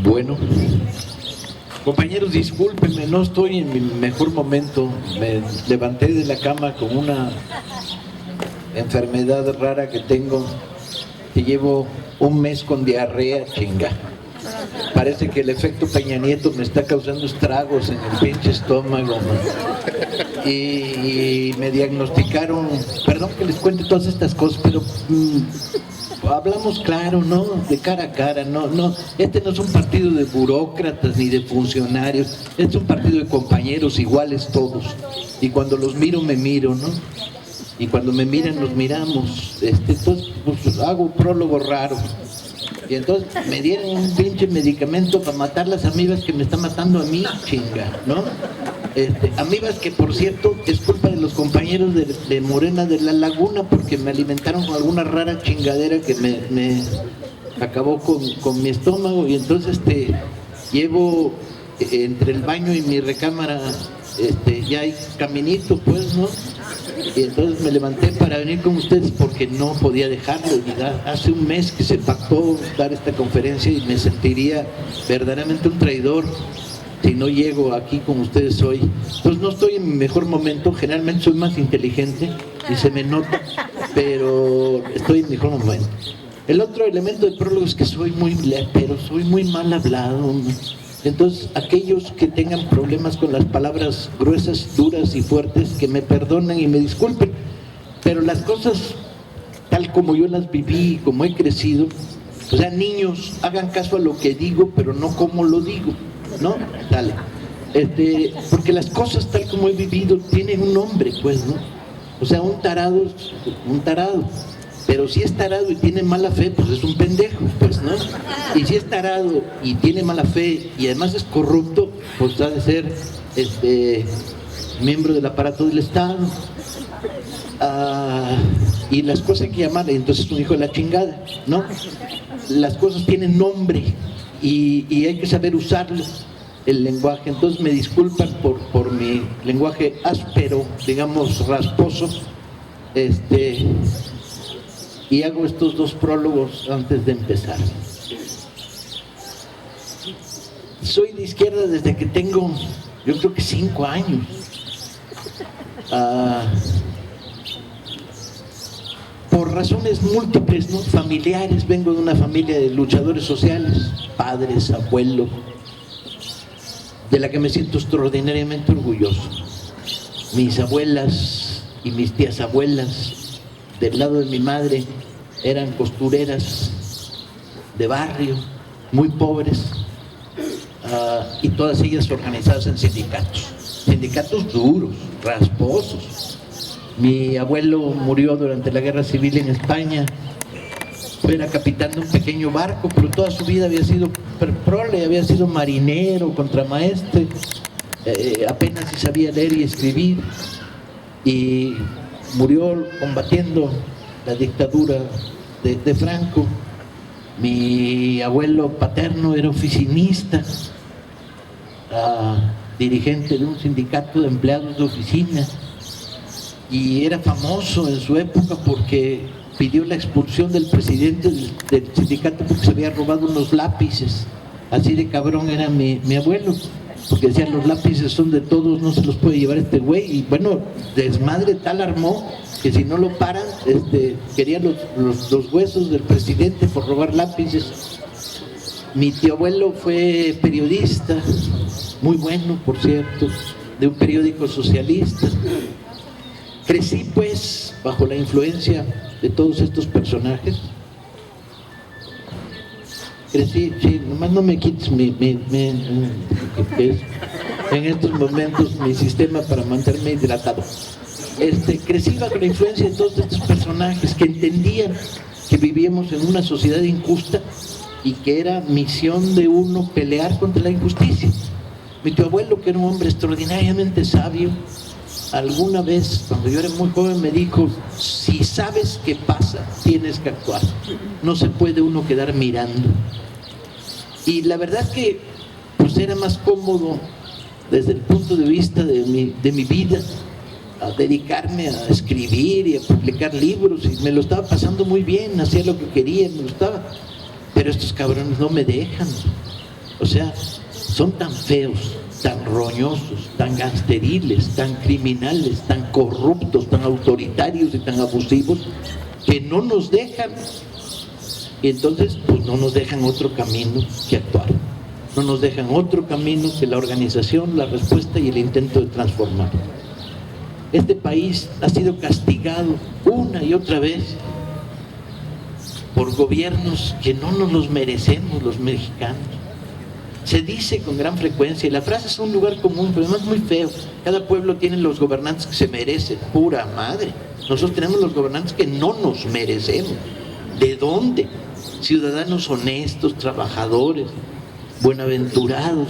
Bueno, compañeros, discúlpenme, no estoy en mi mejor momento. Me levanté de la cama con una enfermedad rara que tengo, que llevo un mes con diarrea, chinga. Parece que el efecto Peña Nieto me está causando estragos en el pinche estómago, man. Y me diagnosticaron, perdón que les cuente todas estas cosas, pero hablamos claro, ¿no? De cara a cara, no, este no es un partido de burócratas ni de funcionarios, este es un partido de compañeros iguales todos. Y cuando los miro, me miro, ¿no? Y cuando me miran, nos miramos. Entonces, pues, hago un prólogo raro. Y entonces me dieron un pinche medicamento para matar las amibas que me están matando a mí, chinga, ¿no? Amibas que, por cierto, es culpa de los compañeros de Morena de la Laguna, porque me alimentaron con alguna rara chingadera que me acabó con mi estómago. Y entonces llevo entre el baño y mi recámara, ya hay caminito, pues, ¿no? Y entonces me levanté para venir con ustedes porque no podía dejarlo. Y hace un mes que se pactó dar esta conferencia y me sentiría verdaderamente un traidor si no llego aquí con ustedes hoy. Entonces no estoy en mi mejor momento, generalmente soy más inteligente y se me nota, pero estoy en mi mejor momento. El otro elemento del prólogo es que soy muy mal hablado. Entonces, aquellos que tengan problemas con las palabras gruesas, duras y fuertes, que me perdonen y me disculpen, pero las cosas tal como yo las viví y como he crecido, o sea, niños, hagan caso a lo que digo, pero no como lo digo, ¿no? Dale. Porque las cosas tal como he vivido tienen un nombre, pues, ¿no? O sea, un tarado es un tarado. Pero si es tarado y tiene mala fe, pues es un pendejo, pues, ¿no? Y si es tarado y tiene mala fe y además es corrupto, pues ha de ser miembro del aparato del Estado. Y las cosas hay que llamarle, entonces es un hijo de la chingada, ¿no? Las cosas tienen nombre y hay que saber usarlo, el lenguaje. Entonces me disculpan por mi lenguaje áspero, digamos, rasposo. Y hago estos dos prólogos antes de empezar. Soy de izquierda desde que tengo, yo creo que 5 años. Por razones múltiples, ¿no? Familiares, vengo de una familia de luchadores sociales, padres, abuelos, de la que me siento extraordinariamente orgulloso. Mis abuelas y mis tías abuelas, del lado de mi madre, eran costureras de barrio, muy pobres, y todas ellas organizadas en sindicatos duros, rasposos. Mi abuelo murió durante la Guerra Civil en España, era capitán de un pequeño barco, pero toda su vida había sido prole, había sido marinero, contramaestre, apenas si sabía leer y escribir, y murió combatiendo la dictadura de Franco. Mi abuelo paterno era oficinista, dirigente de un sindicato de empleados de oficina, y era famoso en su época porque pidió la expulsión del presidente del sindicato porque se había robado unos lápices. Así de cabrón era mi abuelo, porque decían: los lápices son de todos, no se los puede llevar este güey. Y bueno, desmadre tal armó que si no lo paran, querían los huesos del presidente por robar lápices. Mi tío abuelo fue periodista, muy bueno, por cierto, de un periódico socialista. Crecí, pues, bajo la influencia de todos estos personajes. Crecí, sí, nomás no me quites que es en estos momentos mi sistema para mantenerme hidratado. Crecí bajo la influencia de todos estos personajes que entendían que vivíamos en una sociedad injusta y que era misión de uno pelear contra la injusticia. Mi tío abuelo, que era un hombre extraordinariamente sabio, alguna vez, cuando yo era muy joven, me dijo: si sabes qué pasa, tienes que actuar. No se puede uno quedar mirando. Y la verdad que pues era más cómodo desde el punto de vista de mi vida a dedicarme a escribir y a publicar libros, y me lo estaba pasando muy bien, hacía lo que quería, me gustaba. Pero estos cabrones no me dejan. O sea, son tan feos, tan roñosos, tan gangsteriles, tan criminales, tan corruptos, tan autoritarios y tan abusivos, que no nos dejan. Y entonces, pues no nos dejan otro camino que actuar. No nos dejan otro camino que la organización, la respuesta y el intento de transformar. Este país ha sido castigado una y otra vez por gobiernos que no nos los merecemos los mexicanos. Se dice con gran frecuencia, y la frase es un lugar común, pero además muy feo: cada pueblo tiene los gobernantes que se merece. Pura madre, nosotros tenemos los gobernantes que no nos merecemos. ¿De dónde? Ciudadanos honestos, trabajadores, buenaventurados,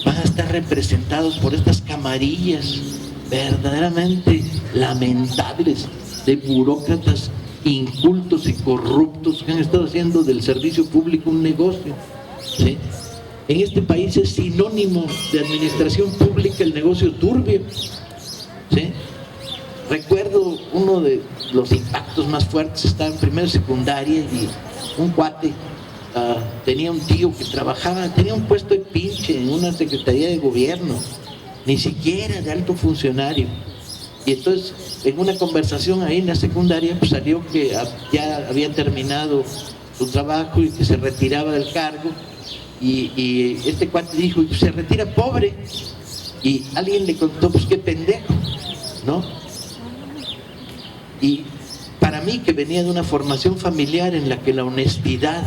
van a estar representados por estas camarillas verdaderamente lamentables de burócratas incultos y corruptos que han estado haciendo del servicio público un negocio, ¿sí? En este país es sinónimo de administración pública el negocio turbio, ¿sí? Recuerdo uno de los impactos más fuertes, estaba en primero de secundaria y un cuate tenía un tío que trabajaba, tenía un puesto de pinche en una secretaría de gobierno, ni siquiera de alto funcionario. Y entonces, en una conversación ahí en la secundaria, pues salió que ya había terminado su trabajo y que se retiraba del cargo. Y este cuate dijo, se retira pobre. Y alguien le contó, pues qué pendejo, ¿no? Y para mí, que venía de una formación familiar en la que la honestidad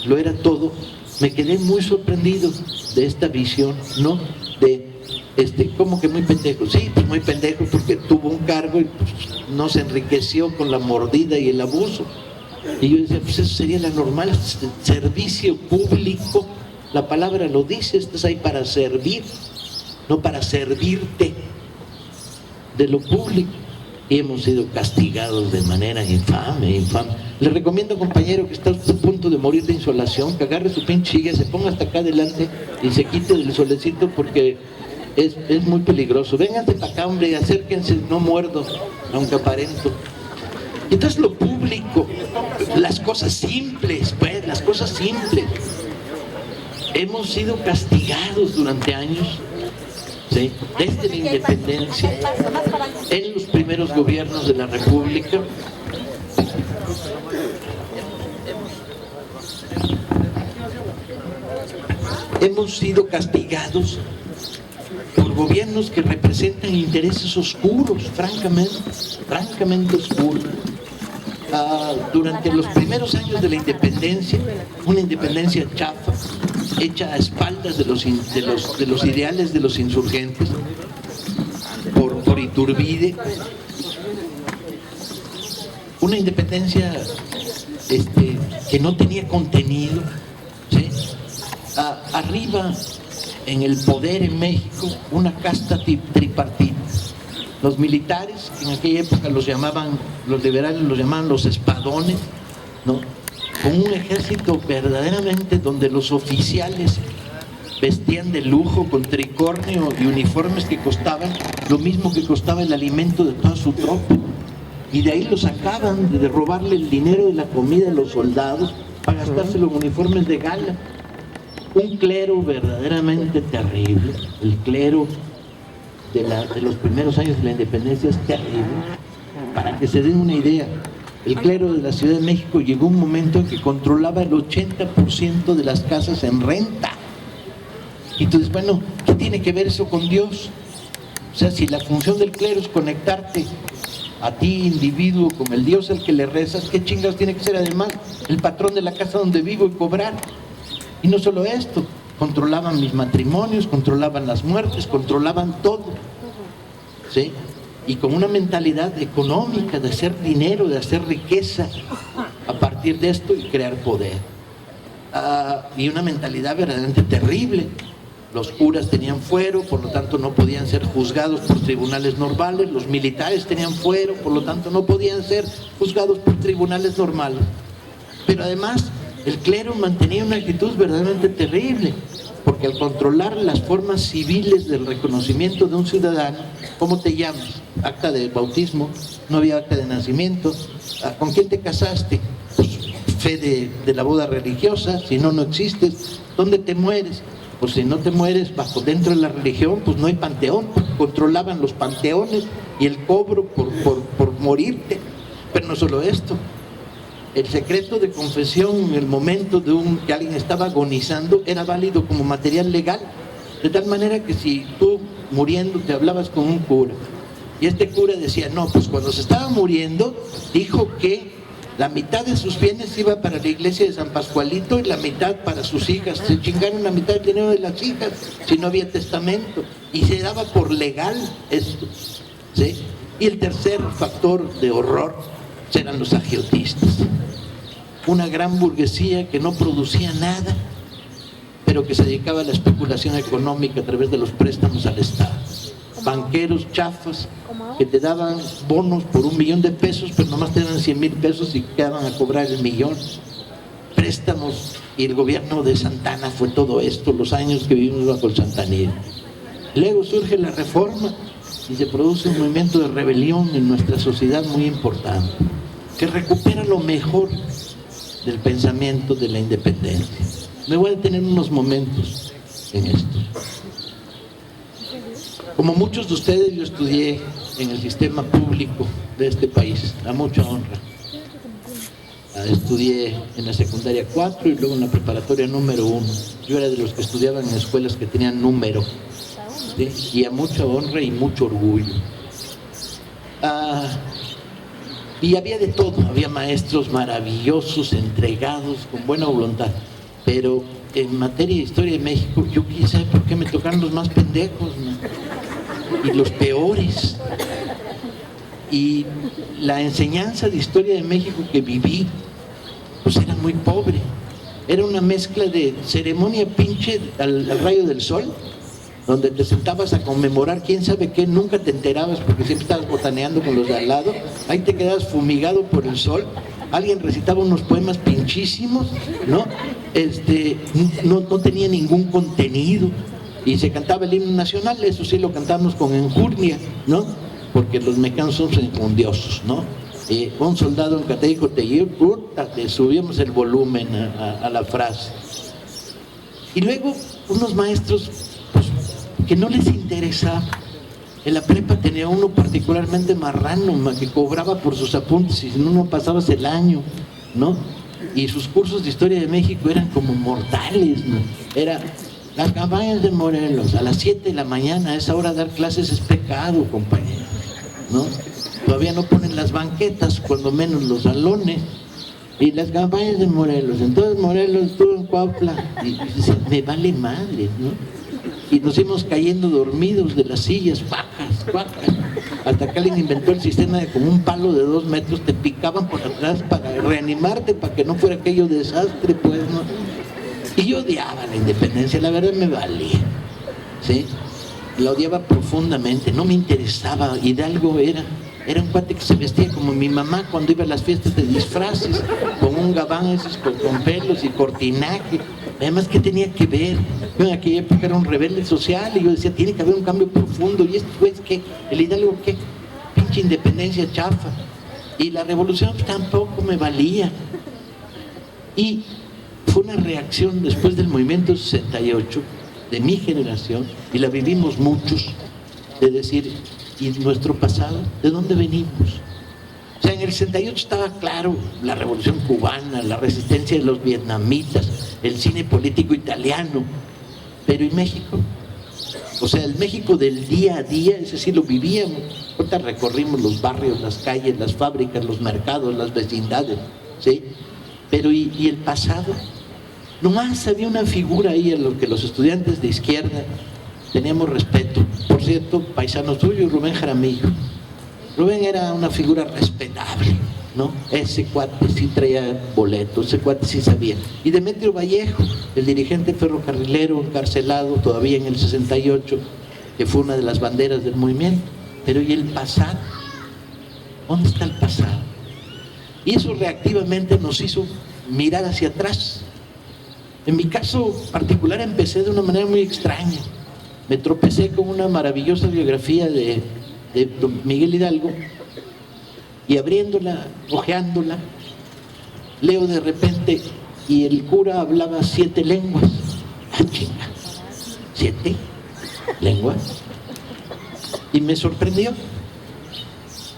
lo era todo, me quedé muy sorprendido de esta visión, ¿no? De ¿cómo que muy pendejo? Sí, pues muy pendejo porque tuvo un cargo y pues, no se enriqueció con la mordida y el abuso. Y yo decía, pues eso sería la normal, servicio público, la palabra lo dice, estás ahí para servir, no para servirte de lo público. Y hemos sido castigados de manera infame, infame. Le recomiendo, compañero, que está a punto de morir de insolación, que agarre su pinche silla, se ponga hasta acá adelante y se quite del solecito porque es muy peligroso. Vénganse para acá, hombre, acérquense, no muerdo, aunque aparento. Entonces lo público, las cosas simples, pues, las cosas simples. Hemos sido castigados durante años, ¿sí? Desde la independencia, en los primeros gobiernos de la República. Hemos sido castigados por gobiernos que representan intereses oscuros, francamente oscuros. Durante los primeros años de la independencia, una independencia chafa, hecha a espaldas de los ideales de los insurgentes, por Iturbide, una independencia que no tenía contenido, ¿sí? Arriba en el poder en México, una casta tripartita. Los militares, que en aquella época los liberales los llamaban los espadones, ¿no? Con un ejército verdaderamente donde los oficiales vestían de lujo, con tricornio y uniformes que costaban lo mismo que costaba el alimento de toda su tropa. Y de ahí los sacaban de robarle el dinero de la comida a los soldados para gastárselo en uniformes de gala. Un clero verdaderamente terrible, el clero de los primeros años de la independencia es terrible. Para que se den una idea, el clero de la Ciudad de México llegó un momento en que controlaba el 80% de las casas en renta. Y entonces, bueno, ¿qué tiene que ver eso con Dios? O sea, si la función del clero es conectarte a ti, individuo, con el Dios al que le rezas, ¿qué chingados tiene que ser además el patrón de la casa donde vivo y cobrar? Y no solo esto, controlaban mis matrimonios, controlaban las muertes, controlaban todo, ¿sí? Y con una mentalidad económica de hacer dinero, de hacer riqueza a partir de esto y crear poder. Y una mentalidad verdaderamente terrible. Los curas tenían fuero, por lo tanto no podían ser juzgados por tribunales normales. Los militares tenían fuero, por lo tanto no podían ser juzgados por tribunales normales. Pero además, el clero mantenía una actitud verdaderamente terrible, porque al controlar las formas civiles del reconocimiento de un ciudadano, ¿cómo te llamas? Acta de bautismo, no había acta de nacimiento. ¿Con quién te casaste? Pues fe de la boda religiosa, si no, no existes. ¿Dónde te mueres? Pues si no te mueres bajo dentro de la religión, pues no hay panteón. Controlaban los panteones y el cobro por morirte. Pero no solo esto, el secreto de confesión en el momento de que alguien estaba agonizando era válido como material legal, de tal manera que si tú muriendo te hablabas con un cura y este cura decía, no, pues cuando se estaba muriendo dijo que la mitad de sus bienes iba para la iglesia de San Pascualito y la mitad para sus hijas. Se chingaron la mitad del dinero de las hijas si no había testamento, y se daba por legal esto, ¿sí? Y el tercer factor de horror eran los agiotistas, una gran burguesía que no producía nada, pero que se dedicaba a la especulación económica a través de los préstamos al Estado. Banqueros chafas que te daban bonos por $1,000,000, pero nomás te daban 100,000 pesos y quedaban a cobrar el millón. Préstamos, y el gobierno de Santana fue todo esto, los años que vivimos bajo el santanismo. Luego surge la reforma y se produce un movimiento de rebelión en nuestra sociedad muy importante, que recupera lo mejor del pensamiento de la independencia. Me voy a detener unos momentos en esto. Como muchos de ustedes, yo estudié en el sistema público de este país, a mucha honra. Estudié en la secundaria 4 y luego en la preparatoria número 1. Yo era de los que estudiaban en escuelas que tenían número, ¿sí? Y a mucha honra y mucho orgullo. Y había de todo, había maestros maravillosos, entregados, con buena voluntad, pero en materia de historia de México, yo quise saber por qué me tocaron los más pendejos, ¿no? Y los peores. Y la enseñanza de historia de México que viví, pues era muy pobre. Era una mezcla de ceremonia pinche al rayo del sol, donde te sentabas a conmemorar quién sabe qué, nunca te enterabas porque siempre estabas botaneando con los de al lado, ahí te quedabas fumigado por el sol, alguien recitaba unos poemas pinchísimos, ¿no? No tenía ningún contenido, y se cantaba el himno nacional, eso sí lo cantamos con enjurnia, ¿no? Porque los mexicanos son encundiosos, ¿no? Un soldado en Cateico le subíamos el volumen a la frase. Y luego unos maestros que no les interesaba. En la prepa tenía uno particularmente marrano, que cobraba por sus apuntes y si no pasabas el año, ¿no? Y sus cursos de historia de México eran como mortales, ¿no? Era las cabañas de Morelos, a las 7 de la mañana, a esa hora dar clases es pecado, compañeros, ¿no? Todavía no ponen las banquetas, cuando menos los salones. Y las cabañas de Morelos, entonces Morelos estuvo en Cuautla, y dice, me vale madre, ¿no? Y nos íbamos cayendo dormidos de las sillas, cuacas, hasta que alguien inventó el sistema de con un palo de 2 metros te picaban por atrás para reanimarte, para que no fuera aquello desastre, pues, ¿no? Y yo odiaba la independencia, la verdad me valía, ¿sí? La odiaba profundamente, no me interesaba. Hidalgo era un cuate que se vestía como mi mamá cuando iba a las fiestas de disfraces, con un gabán esos con pelos y cortinaje. Además, ¿qué tenía que ver? Yo en aquella época era un rebelde social y yo decía, tiene que haber un cambio profundo. ¿Y esto pues qué? ¿El Hidalgo qué? Pinche independencia chafa. Y la revolución pues, tampoco me valía. Y fue una reacción después del movimiento 68 de mi generación, y la vivimos muchos, de decir, ¿y nuestro pasado? ¿De dónde venimos? O sea, en el 68 estaba claro la revolución cubana, la resistencia de los vietnamitas, el cine político italiano, pero ¿y México? O sea, el México del día a día, ese sí lo vivíamos. Ahorita recorrimos los barrios, las calles, las fábricas, los mercados, las vecindades, ¿sí? Pero ¿y el pasado? Nomás había una figura ahí a lo que los estudiantes de izquierda teníamos respeto. Por cierto, paisano suyo, Rubén Jaramillo. Rubén era una figura respetable, ¿no? Ese cuate sí traía boletos, ese cuate sí sabía. Y Demetrio Vallejo, el dirigente ferrocarrilero encarcelado todavía en el 68, que fue una de las banderas del movimiento. Pero ¿y el pasado? ¿Dónde está el pasado? Y eso reactivamente nos hizo mirar hacia atrás. En mi caso particular empecé de una manera muy extraña. Me tropecé con una maravillosa biografía de don Miguel Hidalgo y abriéndola, hojeándola, leo de repente, y el cura hablaba 7 lenguas. ¡Ah, chinga! 7 lenguas. Y me sorprendió.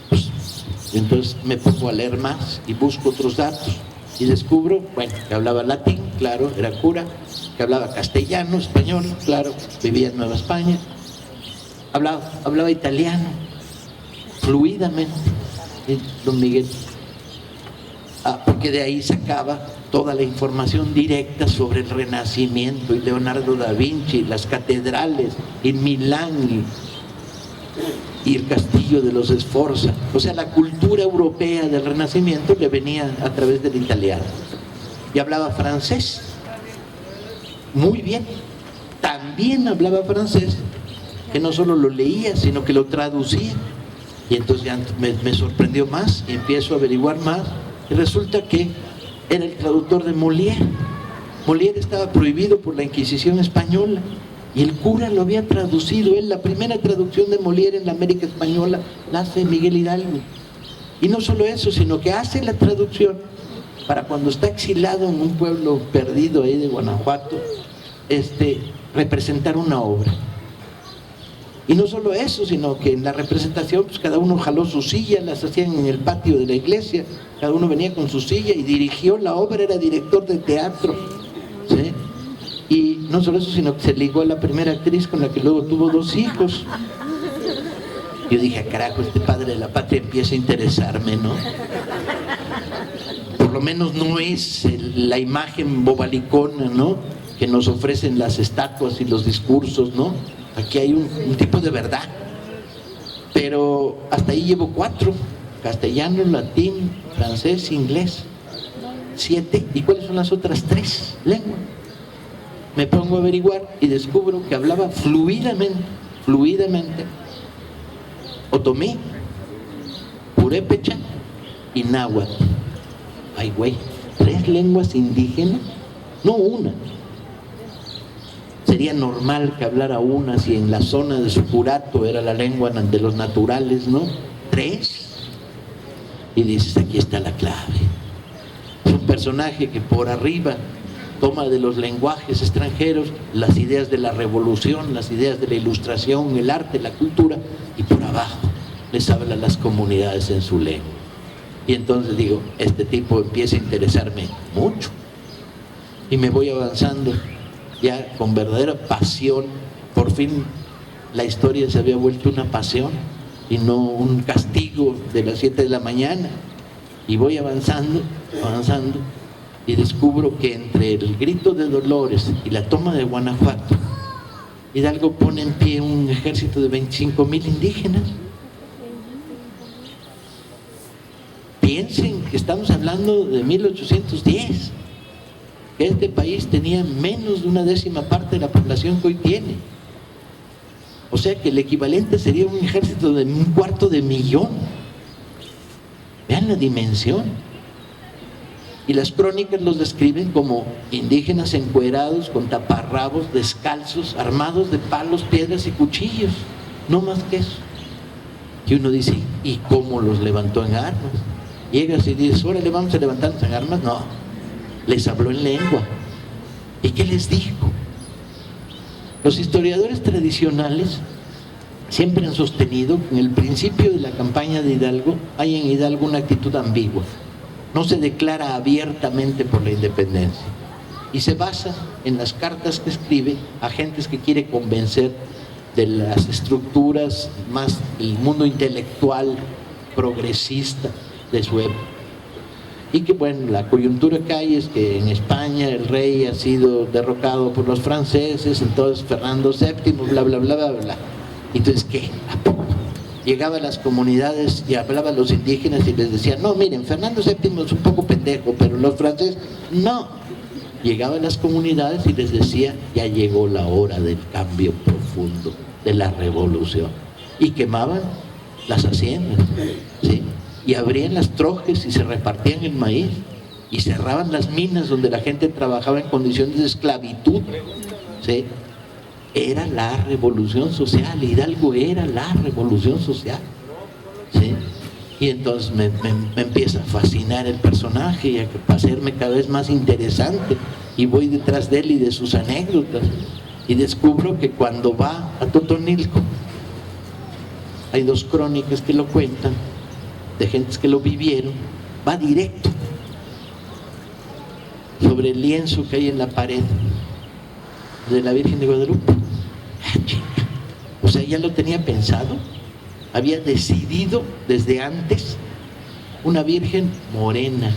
Pues, entonces me pongo a leer más y busco otros datos. Y descubro, bueno, que hablaba latín, claro, era cura, que hablaba castellano, español, claro, vivía en Nueva España, hablaba italiano, fluidamente, don Miguel. Porque de ahí sacaba toda la información directa sobre el Renacimiento y Leonardo da Vinci, las catedrales en Milán y el castillo de los Sforza. O sea, la cultura europea del Renacimiento le venía a través del italiano. Y hablaba francés, muy bien. También hablaba francés, que no solo lo leía, sino que lo traducía. Y entonces ya me sorprendió más y empiezo a averiguar más. Y resulta que era el traductor de Molière. Molière estaba prohibido por la Inquisición española y el cura lo había traducido. Él, la primera traducción de Molière en la América Española la hace Miguel Hidalgo. Y no solo eso, sino que hace la traducción para cuando está exilado en un pueblo perdido ahí de Guanajuato, representar una obra. Y no solo eso, sino que en la representación pues cada uno jaló su silla, las hacían en el patio de la iglesia, cada uno venía con su silla y dirigió la obra, era director de teatro, ¿sí? Y no solo eso, sino que se ligó a la primera actriz con la que luego tuvo 2 hijos. Yo dije, carajo, este padre de la patria empieza a interesarme, ¿no? Por lo menos no es la imagen bobalicona, ¿no?, que nos ofrecen las estatuas y los discursos, ¿no? Aquí hay un tipo de verdad. Pero hasta ahí llevo 4: castellano, latín, francés, inglés. 7. ¿Y cuáles son las otras 3 lenguas? Me pongo a averiguar y descubro que hablaba fluidamente otomí, purépecha y náhuatl. Ay, güey, 3 lenguas indígenas, no una. Sería normal que hablara una si en la zona de su curato era la lengua de los naturales, ¿no? 3. Y dices, aquí está la clave. Es un personaje que por arriba toma de los lenguajes extranjeros las ideas de la revolución, las ideas de la ilustración, el arte, la cultura, y por abajo les habla a las comunidades en su lengua. Y entonces digo, este tipo empieza a interesarme mucho. Y me voy avanzando ya con verdadera pasión. Por fin la historia se había vuelto una pasión y no un castigo de las 7 de la mañana. Y voy avanzando y descubro que entre el grito de Dolores y la toma de Guanajuato, Hidalgo pone en pie un ejército de 25,000 indígenas. Piensen que estamos hablando de 1810, que este país tenía menos de 1/10 parte de la población que hoy tiene. O sea que el equivalente sería un ejército de 250,000. Vean la dimensión. Y las crónicas los describen como indígenas encuerados, con taparrabos, descalzos, armados de palos, piedras y cuchillos. No más que eso. Y uno dice, ¿y cómo los levantó en armas? Llegas y dices, órale, vamos a levantarnos en armas. No, les habló en lengua. ¿Y qué les dijo? Los historiadores tradicionales siempre han sostenido que en el principio de la campaña de Hidalgo hay en Hidalgo una actitud ambigua. No se declara abiertamente por la independencia y se basa en las cartas que escribe a gentes que quiere convencer de las estructuras más del mundo intelectual progresista de su época. Y que bueno, la coyuntura que hay es que en España el rey ha sido derrocado por los franceses, entonces Fernando VII, bla bla bla bla bla. Entonces, ¿qué? ¿A poco? Llegaba a las comunidades y hablaba a los indígenas y les decía, no, miren, Fernando VII es un poco pendejo, pero los franceses, no. Llegaba a las comunidades y les decía, ya llegó la hora del cambio profundo, de la revolución. Y quemaban las haciendas, ¿sí? Y abrían las trojes y se repartían el maíz. Y cerraban las minas donde la gente trabajaba en condiciones de esclavitud, ¿sí? Era la revolución social. Hidalgo era la revolución social, ¿sí? Y entonces me empieza a fascinar el personaje y a hacerme cada vez más interesante, y voy detrás de él y de sus anécdotas, y descubro que cuando va a Totonilco, hay 2 crónicas que lo cuentan, de gentes que lo vivieron, va directo sobre el lienzo que hay en la pared de la Virgen de Guadalupe. O sea, ya lo tenía pensado, había decidido desde antes, una virgen morena,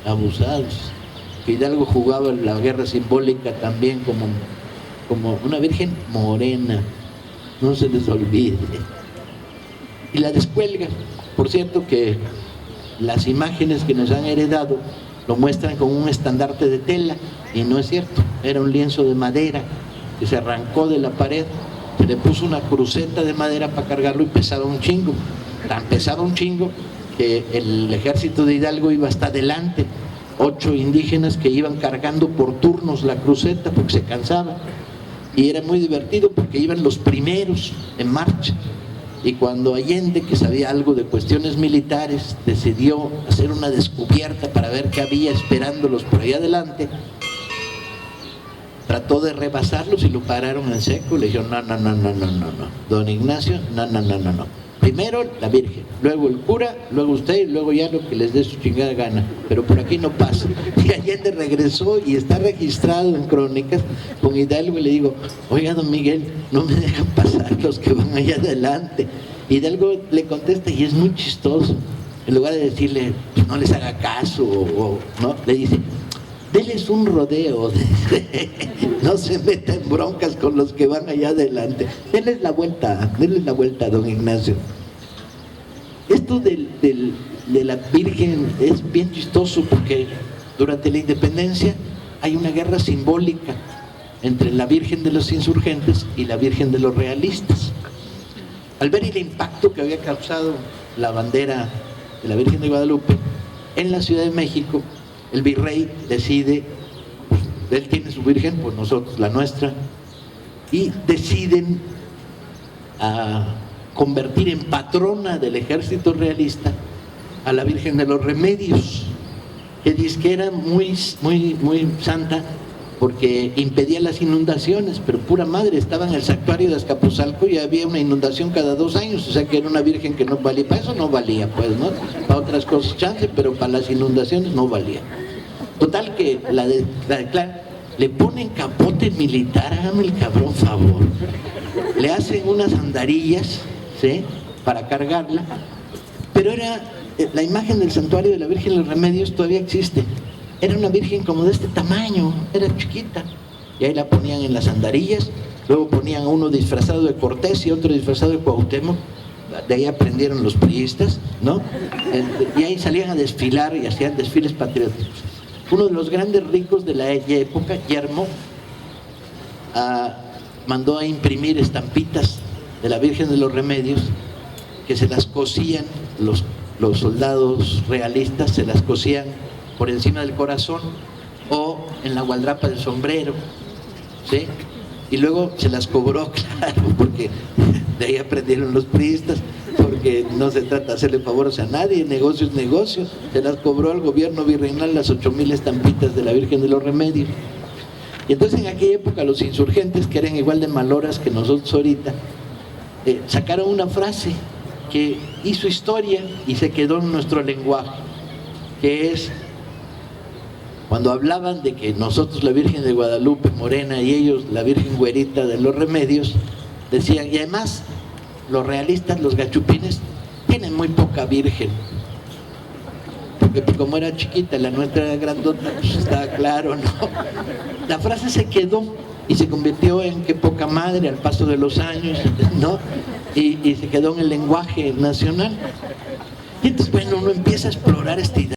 abusados, que Hidalgo jugaba en la guerra simbólica también como una virgen morena, no se les olvide. Y la descuelga. Por cierto que las imágenes que nos han heredado lo muestran con un estandarte de tela, y no es cierto, era un lienzo de madera que se arrancó de la pared, se le puso una cruceta de madera para cargarlo y pesaba un chingo, tan pesaba un chingo que el ejército de Hidalgo iba hasta adelante, 8 indígenas que iban cargando por turnos la cruceta porque se cansaban, y era muy divertido porque iban los primeros en marcha. Y cuando Allende, que sabía algo de cuestiones militares, decidió hacer una descubierta para ver qué había esperándolos por ahí adelante, trató de rebasarlos y lo pararon en seco. Le dijeron: no, don Ignacio, no. Primero la Virgen, luego el cura, luego usted, y luego ya lo que les dé su chingada gana, pero por aquí no pasa. Y Allende regresó, y está registrado en crónicas con Hidalgo, y le digo: oiga, don Miguel, no me dejan pasar los que van allá adelante. Hidalgo le contesta, y es muy chistoso, en lugar de decirle pues no les haga caso, no, le dice: déles un rodeo, no se meta en broncas con los que van allá adelante, denles la vuelta, don Ignacio. Esto de la Virgen es bien chistoso, porque durante la independencia hay una guerra simbólica entre la Virgen de los insurgentes y la Virgen de los realistas. Al ver el impacto que había causado la bandera de la Virgen de Guadalupe en la Ciudad de México, el virrey decide, pues, él tiene su virgen, pues nosotros la nuestra, y deciden convertir en patrona del ejército realista a la Virgen de los Remedios, que dice que era muy santa porque impedía las inundaciones, pero pura madre, estaba en el santuario de Azcapotzalco y había una inundación cada 2 años, o sea que era una virgen que no valía, para eso no valía, pues, ¿no? Para otras cosas chance, pero para las inundaciones no valía. Total que la declaran, le ponen capote militar, hágame el cabrón favor, le hacen unas andarillas, ¿sí?, para cargarla, pero era la imagen del santuario de la Virgen de los Remedios todavía existe. Era una virgen como de este tamaño, era chiquita, y ahí la ponían en las andarillas, luego ponían a uno disfrazado de Cortés y otro disfrazado de Cuauhtémoc, de ahí aprendieron los priistas, ¿no? Y ahí salían a desfilar y hacían desfiles patrióticos. Uno de los grandes ricos de la época, Yermo, mandó a imprimir estampitas de la Virgen de los Remedios, que se las cosían, los soldados realistas se las cosían por encima del corazón o en la gualdrapa del sombrero, ¿sí? Y luego se las cobró, claro, porque de ahí aprendieron los priistas, porque no se trata de hacerle favores a nadie, negocio es negocio. Se las cobró al gobierno virreinal las 8,000 estampitas de la Virgen de los Remedios. Y entonces en aquella época los insurgentes, que eran igual de maloras que nosotros ahorita, sacaron una frase que hizo historia y se quedó en nuestro lenguaje, que es: cuando hablaban de que nosotros la Virgen de Guadalupe morena y ellos la Virgen güerita de los Remedios, decían, y además los realistas, los gachupines, tienen muy poca virgen, porque como era chiquita, la nuestra era grandota, pues estaba claro, ¿no? La frase se quedó y se convirtió en qué poca madre al paso de los años, ¿no? Y se quedó en el lenguaje nacional. Y entonces, bueno, uno empieza a explorar esta idea.